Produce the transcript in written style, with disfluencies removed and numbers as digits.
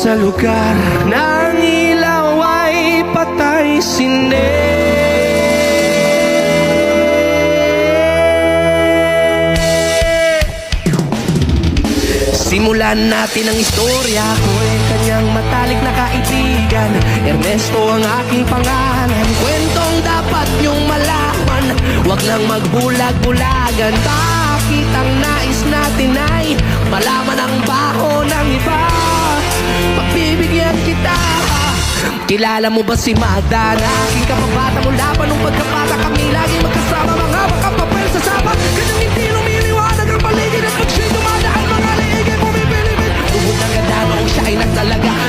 Sa lugar ng ilaw ay patay sining. Simulan natin ang istorya. Ako'y kanyang matalik na kaibigan. Ernesto ang aking pangalan. Kwentong dapat niyong malaman. Huwag lang magbulag-bulagan. Bakit ang nais natin ay malaman ang baho ng iba? Pagbibigyan kita. Kilala mo ba si Magda na aking kapabata mula pa nung pagkabata? Kami lagi magkasama, mga makapapel sa sapat. Kanyang hindi lumiliwanag ang paligid at pag siya'y dumadaan, mga liig ay bumibili. Bumutang ganda noong siya ay nagtalaga.